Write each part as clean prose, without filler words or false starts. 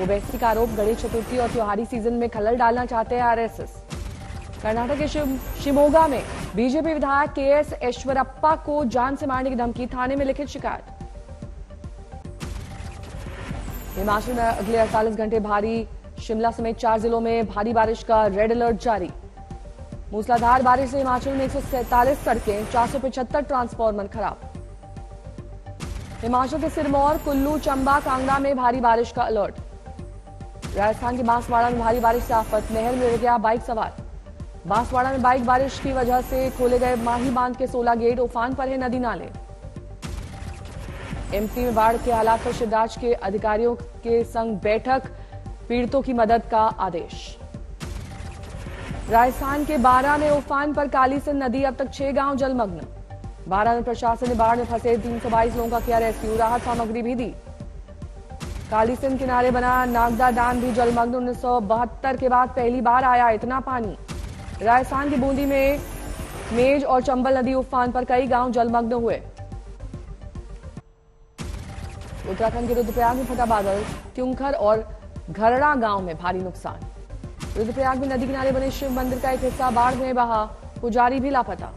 ओवैसी का आरोप, गणेश चतुर्थी और त्योहारी सीजन में खलल डालना चाहते हैं आरएसएस। कर्नाटक के शिमोगा में बीजेपी विधायक केएस ईश्वरप्पा को जान से मारने की धमकी, थाने में लिखित शिकायत। हिमाचल में अगले 48 घंटे भारी, शिमला समेत 4 जिलों में भारी बारिश का रेड अलर्ट जारी। मूसलाधार बारिश से हिमाचल में 147 सड़कें, 475 ट्रांसफार्मर खराब। हिमाचल के सिरमौर, कुल्लू, चंबा, कांगड़ा में भारी बारिश का अलर्ट। राजस्थान के बांसवाड़ा में भारी बारिश से आफत, नहर में गिर गया बाइक सवार। बांसवाड़ा में बाइक बारिश की वजह से खोले गए माही बांध के 16 गेट, उफान पर है नदी नाले। एमपी में बाढ़ के हालात पर शिवराज के अधिकारियों के संग बैठक, पीड़ितों की मदद का आदेश। राजस्थान के बारा में उफान पर कालीसिंध नदी, अब तक 6 गांव जलमग्न। बारा में प्रशासन ने बाढ़ में फंसे 322 लोगों का किया रेस्क्यू, राहत सामग्री भी दी। कालीसिंध किनारे बना नागदा डैम भी जलमग्न, 1972 के बाद पहली बार आया इतना पानी। राजस्थान की बूंदी में मेज और चंबल नदी उफान पर, कई गांव जलमग्न हुए। उत्तराखंड के रुद्रप्रयाग में फटा बादल, त्युंखर और घरड़ा गांव में भारी नुकसान। रुद्रप्रयाग में नदी किनारे बने शिव मंदिर का एक हिस्सा बाढ़ में बहा, पुजारी भी लापता।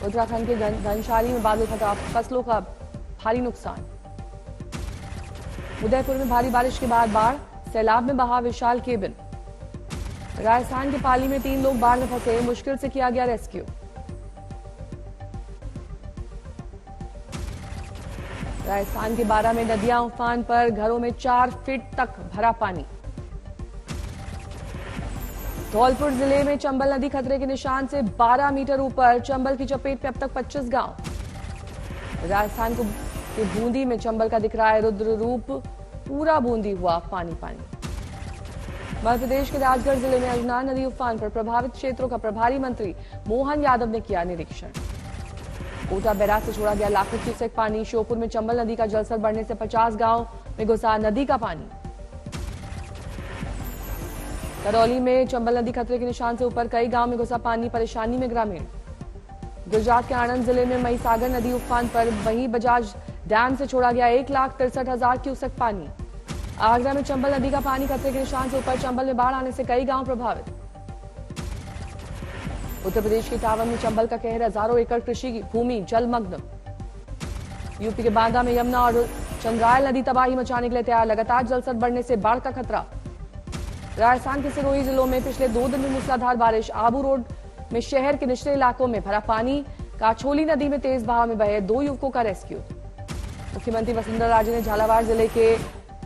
उत्तराखंड के घनसाली में बादल फटा, फसलों का भारी नुकसान। उदयपुर में भारी बारिश के बाद बाढ़, सैलाब में बहा विशाल केबिन। राजस्थान के पाली में 3 लोग बाढ़ में फंसे, मुश्किल से किया गया रेस्क्यू। राजस्थान के बारा में नदियां उफान पर, घरों में 4 फीट तक भरा पानी। धौलपुर जिले में चंबल नदी खतरे के निशान से 12 मीटर ऊपर, चंबल की चपेट में अब तक 25 गांव। राजस्थान के बूंदी में चंबल का दिख रहा है रुद्र रूप, पूरा बूंदी हुआ पानी पानी। मध्य प्रदेश के राजगढ़ जिले में अजनार नदी उफान पर, प्रभावित क्षेत्रों का प्रभारी मंत्री मोहन यादव ने किया निरीक्षण। कोटा बैराज से छोड़ा गया लाखों क्यूसेक पानी। श्योपुर में चंबल नदी का जलस्तर बढ़ने से 50 गांव में घुसा नदी का पानी। करौली में चंबल नदी खतरे के निशान से ऊपर, कई गांव में घुसा पानी, परेशानी में ग्रामीण। गुजरात के आणंद जिले में महिसागर नदी उफान पर, वहीं बजाज डैम से छोड़ा गया 1,63,000 क्यूसेक पानी। आगरा में चंबल नदी का पानी खतरे के निशान से ऊपर, चंबल में बाढ़ आने से कई गांव प्रभावित। उत्तर प्रदेश के टावर में चंबल का कहर, हजारों एकड़ कृषि की भूमि जलमग्न। यूपी के बांदा में यमुना और चंद्रायल नदी तबाही मचाने के लिए तैयार, लगातार जलस्तर बढ़ने से बाढ़ का खतरा। राजस्थान के सिरोही जिलों में पिछले 2 दिन में मूसलाधार बारिश, आबू रोड में शहर के निचले इलाकों में भरा पानी। काछोली नदी में तेज बहाव में बहे 2 युवकों का रेस्क्यू। मुख्यमंत्री वसुंधरा राजे ने झालावाड़ जिले के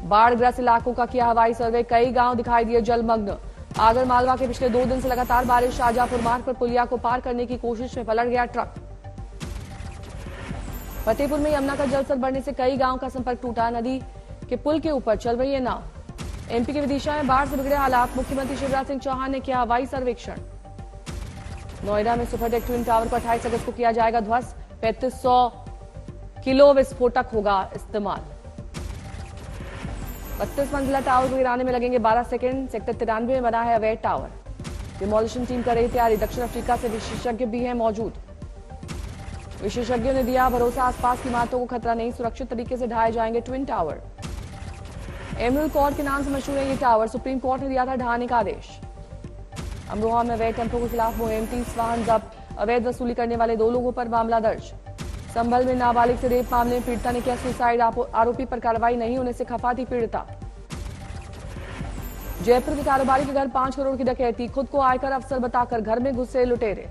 बाढ़ग्रस्त इलाकों का किया हवाई सर्वे, कई गांव दिखाई दिए जलमग्न। आगर मालवा के पिछले 2 दिन से लगातार बारिश, शाहजहांपुर मार्ग पर पुलिया को पार करने की कोशिश में पलट गया ट्रक। फतेहपुर में यमुना का जलस्तर बढ़ने से कई गांव का संपर्क टूटा, नदी के पुल के ऊपर चल रही है नाव। एमपी के विदिशा में बाढ़ से बिगड़े हालात, मुख्यमंत्री शिवराज सिंह चौहान ने किया हवाई सर्वेक्षण। नोएडा में सुपरटेक ट्विन टावर को 28 अगस्त को किया जाएगा ध्वस्त, 3500 किलो विस्फोटक होगा इस्तेमाल। 32 मंजिला टावर को गिराने में लगेंगे 12 सेकंड। सेक्टर 93 में बना है अवैध टावर, डिमोलिशन टीम कर रही तैयारी। दक्षिण अफ्रीका से विशेषज्ञ भी हैं मौजूद। विशेषज्ञों ने दिया भरोसा, आसपास की इमारतों को खतरा नहीं, सुरक्षित तरीके से ढाए जाएंगे ट्विन टावर। एमरल्ड कोर्ट के नाम से मशहूर है ये टावर, सुप्रीम कोर्ट ने दिया था ढहाने का आदेश। अमरोहा में अवैध टेम्पो के खिलाफ मुहिम, 30 वाहन जब्त, अवैध वसूली करने वाले 2 लोगों पर मामला दर्ज। संभल में नाबालिग से रेप मामले में पीड़िता ने किया सुसाइड, आरोपी पर कार्रवाई नहीं होने से खफा थी पीड़िता। जयपुर के कारोबारी के घर 5 करोड़ की डकैती, खुद को आयकर अफसर बताकर घर में घुसे लुटेरे।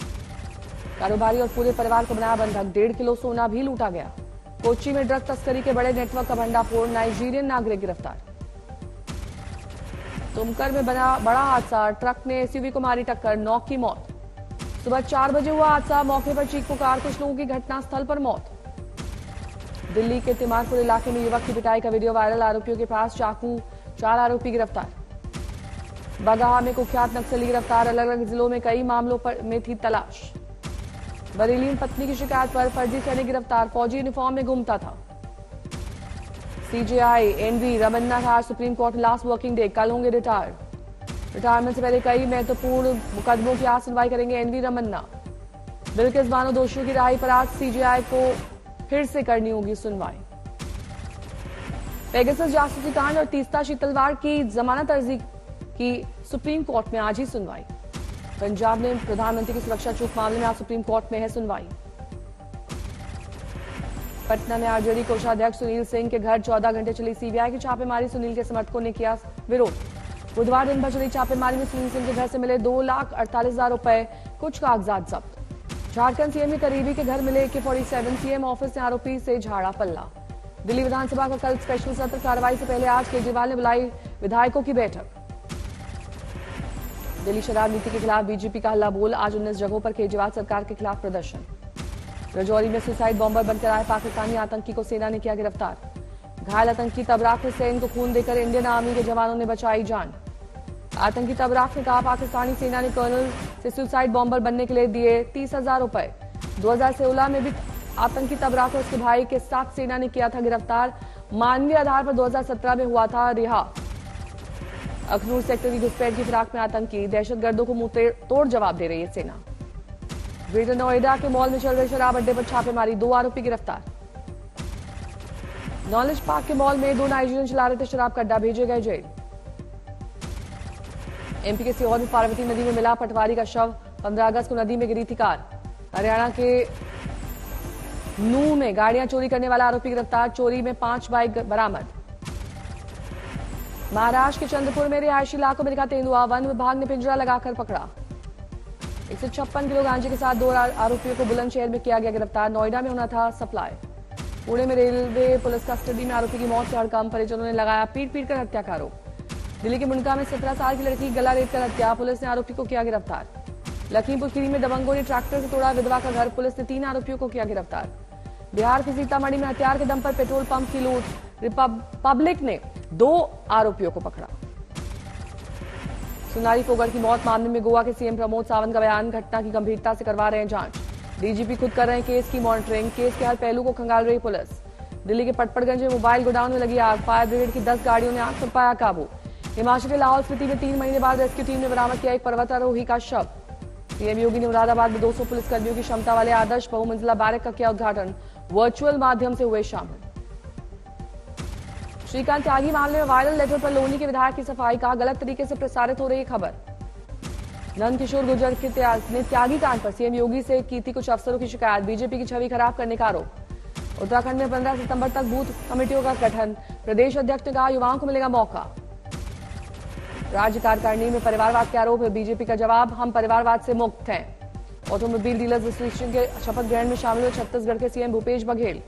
कारोबारी और पूरे परिवार को बनाया बंधक, 1.5 किलो सोना भी लूटा गया। कोच्चि में ड्रग तस्करी के बड़े नेटवर्क का भंडाफोड़, नाइजीरियन नागरिक गिरफ्तार। तुमकर में बना बड़ा हादसा, ट्रक ने एसयूवी को मारी टक्कर, 9 की मौत। सुबह 4 बजे हुआ हादसा, मौके पर चीख पुकार, कुछ लोगों की घटनास्थल पर मौत। दिल्ली के तिमारपुर इलाके में युवक की पिटाई का वीडियो वायरल, आरोपियों के पास चाकू, 4 आरोपी गिरफ्तार। बगहा में कुख्यात नक्सली गिरफ्तार, अलग अलग जिलों में कई मामलों में थी तलाश। बरेली में पत्नी की शिकायत पर फर्जी सैनिक गिरफ्तार, फौजी यूनिफॉर्म में घूमता था। सीजेआई एनवी रमन्ना का आज supreme court last working day, कल होंगे रिटायर्ड। रिटायरमेंट से पहले कई महत्वपूर्ण मुकदमों की आज सुनवाई करेंगे एनवी रमन्ना। बिल्किस बानो दोषियों की रिहाई पर आज सीजेआई को फिर से करनी होगी सुनवाई। पेगासस जासूसी कांड और तीस्ता शीतलवाड़ की जमानत अर्जी की सुप्रीम कोर्ट में आज ही सुनवाई। पंजाब ने प्रधानमंत्री की सुरक्षा चूक मामले में आज सुप्रीम कोर्ट में है सुनवाई। पटना में आरजेडी कोषाध्यक्ष सुनील सिंह के घर 14 घंटे चली सीबीआई की छापेमारी। सुनील के समर्थकों ने किया विरोध। बुधवार दिन भर चली छापेमारी में सुनील सिंह के घर से मिले 2,48,000 रुपए, कुछ कागजात जब्त। झारखंड सीएम के करीबी के घर मिले AK-47। सीएम ऑफिस ने आरोपी से झाड़ा पल्ला। दिल्ली विधानसभा का कल स्पेशल सत्र। कार्रवाई से पहले आज केजरीवाल ने बुलाई विधायकों की बैठक। दिल्ली शराब नीति के खिलाफ बीजेपी का हल्ला बोल। आज 19 जगहों पर केजरीवाल सरकार के खिलाफ प्रदर्शन। राजौरी में सुसाइड बॉम्बर बनकर आए पाकिस्तानी आतंकी को सेना ने किया गिरफ्तार। घायल आतंकी तबराक हुसैन को खून देकर इंडियन आर्मी के जवानों ने बचाई जान। आतंकी तबराक ने कहा पाकिस्तानी सेना ने कर्नल से सुसाइड बॉम्बर बनने के लिए दिए 30,000 रुपए। 2016 में भी आतंकी तबराक और उसके भाई के साथ सेना ने किया था गिरफ्तार। मानवीय आधार पर 2017 में हुआ था रिहा। अखनूर सेक्टर की घुसपैठ की फिराक में आतंकी, दहशतगर्दों को मुंह तोड़ जवाब दे रही है सेना। ग्रेटर नोएडा के मॉल में चल रहे शराब अड्डे पर छापेमारी, 2 आरोपी गिरफ्तार। नॉलेज पार्क के मॉल में 2 नाइजीरियन चला रहे थे शराब का अड्डा, भेजे गए जेल। एमपी के सीहोर में पार्वती नदी में मिला पटवारी का शव। 15 अगस्त को नदी में गिरी थी कार। हरियाणा के नूह में गाड़ियां चोरी करने वाला आरोपी गिरफ्तार। चोरी में 5 बाइक बरामद। महाराष्ट्र के चंद्रपुर में रिहायशी इलाकों में दिखा तेंदुआ, वन विभाग ने पिंजरा लगाकर पकड़ा। 156 किलो गांजे के साथ 2 आरोपियों को बुलंदशहर में किया गया गिरफ्तार। नोएडा में होना था सप्लाई। पुणे में रेलवे पुलिस कस्टडी में आरोपी की मौत से हड़कंप, परिजनों ने लगाया पीट पीट कर हत्या का आरोप। दिल्ली के मुंडका में 17 साल की लड़की गला रेत कर हत्या, पुलिस ने आरोपी को किया गिरफ्तार। लखीमपुर खीरी में दबंगों ने ट्रैक्टर से तोड़ा विधवा का घर, पुलिस ने 3 आरोपियों को किया गिरफ्तार। बिहार के सीतामढ़ी में हथियार के दम पर पेट्रोल पंप की लूट, पब्लिक ने 2 आरोपियों को पकड़ा। सुनारी फोगड़ की मौत मामले में गोवा के सीएम प्रमोद सावंत का बयान, घटना की गंभीरता से करवा रहे हैं जांच। डीजीपी खुद कर रहे हैं केस की मॉनिटरिंग, केस के हर पहलू को खंगाल रही पुलिस। दिल्ली के पटपड़गंज में मोबाइल गोडाउन में लगी आग, फायर ब्रिगेड की 10 गाड़ियों ने आग पर पाया काबू। हिमाचल के लाहौल स्पीति में 3 महीने बाद रेस्क्यू टीम ने बरामद किया एक पर्वतारोही का शव। सीएम योगी ने मुरादाबाद में 200 पुलिसकर्मियों की क्षमता वाले आदर्श बहुमंजिला बैरक का किया उद्घाटन, वर्चुअल माध्यम से हुए शामिल। श्रीकांत त्यागी मामले में वायरल लेटर पर लोनी के विधायक की सफाई, कहा गलत तरीके से प्रसारित हो रही खबर। नंदकिशोर गुर्जर ने त्यागी कांड पर सीएम योगी से की थी कुछ अफसरों की शिकायत, बीजेपी की छवि खराब करने का आरोप। उत्तराखंड में 15 सितंबर तक बूथ कमेटियों का गठन, प्रदेश अध्यक्ष ने कहा युवाओं को मिलेगा मौका। राज्य कार्यकारिणी में परिवारवाद के आरोप है, बीजेपी का जवाब, हम परिवारवाद से मुक्त हैं। ऑटोमोबाइल डीलर्स एसोसिएशन के शपथ ग्रहण में शामिल हुए छत्तीसगढ़ के सीएम भूपेश बघेल।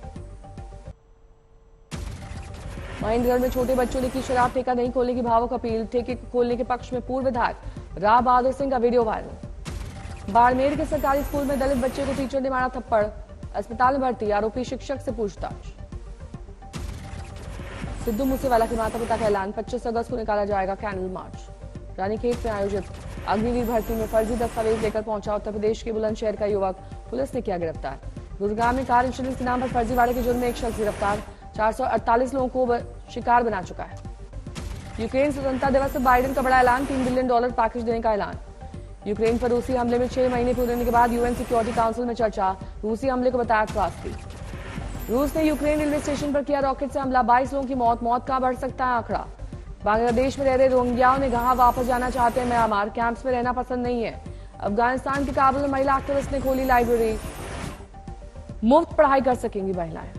महेंद्रगढ़ में छोटे बच्चों ने की शराब ठेका नहीं खोलने की भावुक अपील, ठेके को खोलने के पक्ष में पूर्व विधायक राव बहादुर सिंह का वीडियो वायरल। बाड़मेर के सरकारी स्कूल में दलित बच्चे को टीचर ने मारा थप्पड़, अस्पताल में भर्ती, आरोपी शिक्षक से पूछताछ। सिद्धू मूसेवाला के माता पिता का ऐलान, 25 अगस्त को निकाला जाएगा कैंडल मार्च। रानीखेत में आयोजित अग्निवीर भर्ती में फर्जी दस्तावेज लेकर पहुंचा उत्तर प्रदेश के बुलंदशहर का युवक, पुलिस ने किया गिरफ्तार। गुरुग्राम में कार इंश्योरेंस के नाम पर फर्जीवाड़े के जुर्म में एक शख्स गिरफ्तार, 448 लोगों को शिकार बना चुका है। यूक्रेन स्वतंत्रता दिवस पर बाइडेन का बड़ा ऐलान, $3 बिलियन पैकेज देने का ऐलान। यूक्रेन पर रूसी हमले में 6 महीने पूरे होने के बाद यूएन सिक्योरिटी काउंसिल में चर्चा, रूसी हमले को बताया त्रासदी। रूस ने यूक्रेन रेलवे स्टेशन पर किया रॉकेट से हमला, 22 लोगों की मौत का बढ़ सकता है आंकड़ा। बांग्लादेश में रह रहे रोहिंग्याओं ने कहा वापस जाना चाहते हैं म्यांमार, कैंप्स में रहना पसंद नहीं है। अफगानिस्तान के काबुल में महिला एक्टिविस्ट ने खोली लाइब्रेरी, मुफ्त पढ़ाई कर सकेंगी महिलाएं।